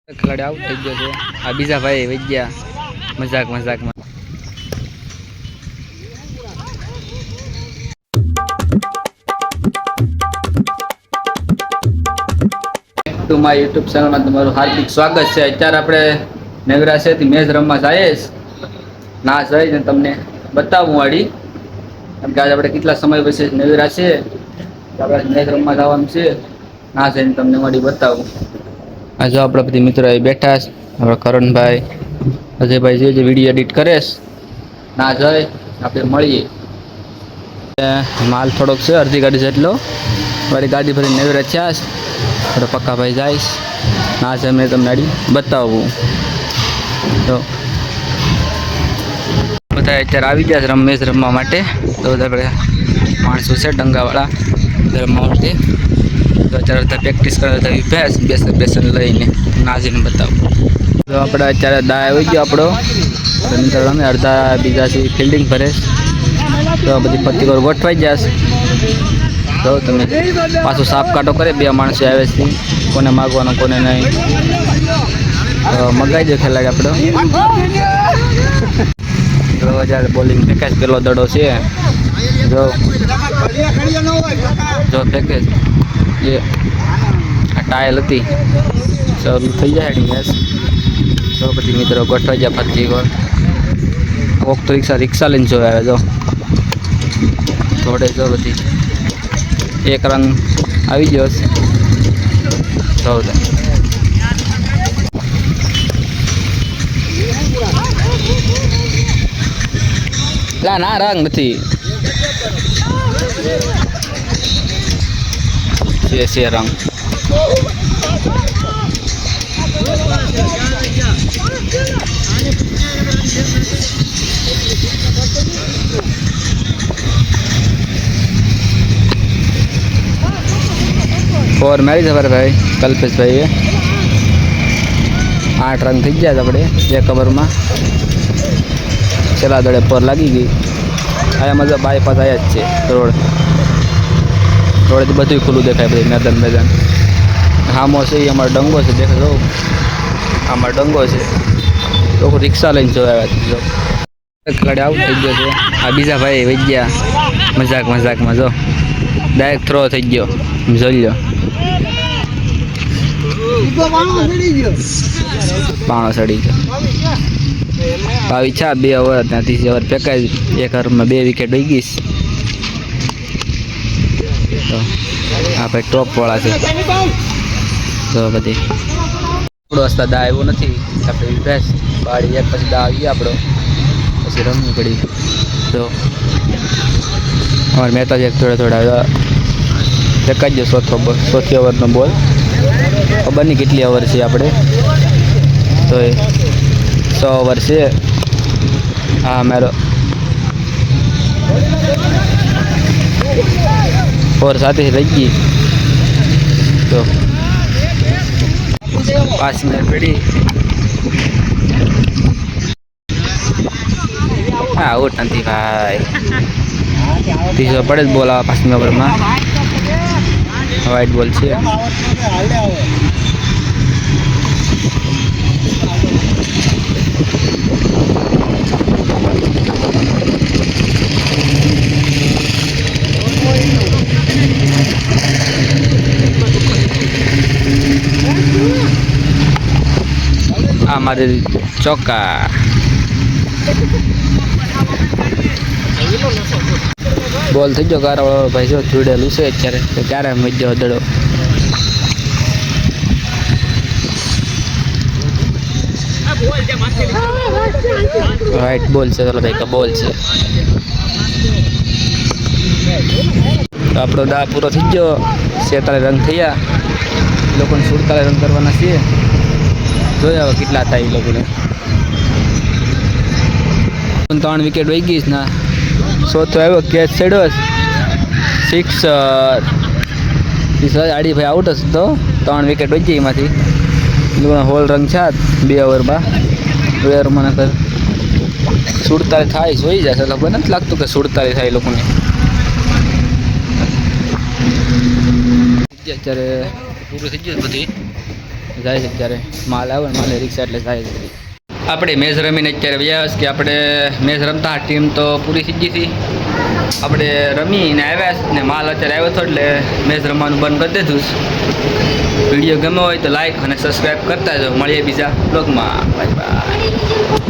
ખેલાડી આઉટ થઈ ગયો છે. આ બીજા ભાઈ વહી ગયા મજાકમાં. મારી યુટ્યુબ ચેનલમાં તમારું હાર્દિક સ્વાગત છે. અત્યારે આપણે નવરાશેથી મેચ રમવા જઈએ ના જઈને તમને બતાવું વાળી, કેમ કે આજે આપણે કેટલા સમય પછી નવરા છે આપણે મેચ રમવા જવાનું છે. ના જઈને તમને વાળી બતાવું. આ જો આપણે બધી મિત્રો બેઠા છે. આપણે કરણભાઈ, અજયભાઈ જે વિડીયો એડિટ કરે ના જઈ આપણે મળીએ. માલ થોડોક છે, અડધી ગાડી જેટલો. મારી ગાડી ભરી નવરા થયા છે. આપણે પક્કાભાઈ જઈશ ના છે મેં તમને આડી બતાવું. તો બધા અત્યારે આવી ગયા છે મેચ રમવા માટે. તો બધા બધા માણસો છે ડંગાવાળા રમવા માટે. તો અત્યારે બધા પ્રેક્ટિસ કરતા હતા બેસન લઈને નાજીને બતાવું. તો આપણે અત્યારે દા આવી ગયો આપણો મિત્ર રમે, અડધા બીજા છે ફિલ્ડિંગ ભરે. તો બધી પત્તિકોર ગોઠવાઈ જશે. તો તમે પાછું સાફ કાંટો કરે, બે માણસો આવે છે, કોને માગવાનો કોને નહીં. તો મગાઈ દે ખેલાડી આપણો. તો જ્યારે બોલિંગ ફેંકે પેલો દડો છે, જો ફેંકે એ ટાયલ હતી શરૂ થઈ જાય મેચ. તો પછી મિત્રો ગોઠવાઈ જાય ફરતી ગોળ. કોક તો રિક્ષા લઈને જોવે આવે. જો થોડે જો બધી એક રન આવી ગયો છે. ના રંગ નથી છે રંગ. ફોર મારી છે ભાઈ કલ્પેશભાઈએ. 8 રન થઈ ગયા આપણે એક ઓવરમાં. છેલ્લા દડે પર લાગી ગઈ. અહીંયા મજા બાયપાસ આવ્યા જ છે. રોડેથી બધું ખુલ્લું દેખાય ભાઈ, મેદાન. હામો છે એ અમારો ડંગો છે, દેખો જો અમારો ડંગો છે. લોકો રિક્ષા લઈને જોયા આવ્યા છે. ખેલાડી આઉટ થઈ ગયો છે. આ બીજા ભાઈ વહી ગયા મજાકમાં. જો ડાયરેક્ટ થ્રો થઈ ગયો, જોઈ લો. પાણો સડી ગયો. 22 2 ઓવર ત્યાંથી ઓવર ફેંકાય. એક ઓવરમાં 2 વિકેટ વહી ગઈ. તો આ ભાઈ ટોપ વાળા છે. તો બધી આપણો વસ્તા દા આવ્યો નથી. આપણે ભેંસ બાળી એક પછી દા આવી ગયા આપણો, પછી રમવી પડી. તો અમારે મહેતાજી થોડા ફેંકાઈ ગયો ચોથી ઓવરનો બોલ. ખબર નહીં કેટલી ઓવર છે આપણે. તો એ 100 ઓવર છે. હા મારો 4 સાથે રહી ગઈ. તો 5 મિનિટ પડી. હા આઉટ નથી ભાઈ. ત્રીજો પડે જ બોલ. 5મી ઓવરમાં વ્હાઈટ બોલ છે. આ મારે ચોક્કા. બોલ થઈ ગયો ગારાવાળો ભાઈ. જો જોડેલું છે અત્યારે. તો ક્યારે મજ્જો દડો. રાઈટ બોલ છે. ચાલો ભાઈ બોલ છે. તો આપણો દા પૂરો થઈ ગયો. 46 રન થયા. લોકોને 47 રન કરવાના છે. જોયા હવે કેટલા થાય એ લોકોને. 3 વિકેટ વહી ગઈ ના. ચોથો આવ્યો કેચ ચડ્યો. 6 આડી ભાઈ આઉટ હશે. તો 3 વિકેટ વહી ગઈ એમાંથી. લોકોને હોલ રન છે 2 ઓવરમાં. 2 ઓવરમાં 47 થાય જોઈ જશે. લગભગ નથી લાગતું કે 47 થાય લોકોને. અત્યારે પૂરું થઈ ગયું બધી. જાય છે અત્યારે માલ આવે ને માલે રિક્ષા એટલે જાય છે. આપણે મેચ રમીને અત્યારે વ્યાસ કે આપણે મેચ રમતા ટીમ તો પૂરી થઈ ગઈ હતી. આપણે રમીને આવ્યા ને માલ અત્યારે આવ્યો હતો એટલે મેચ રમવાનું બંધ કરી દીધું. વિડીયો ગમ્યો હોય તો લાઈક અને સબસ્ક્રાઈબ કરતા જાઓ. મળીએ બીજા બ્લોગમાં. Bye bye.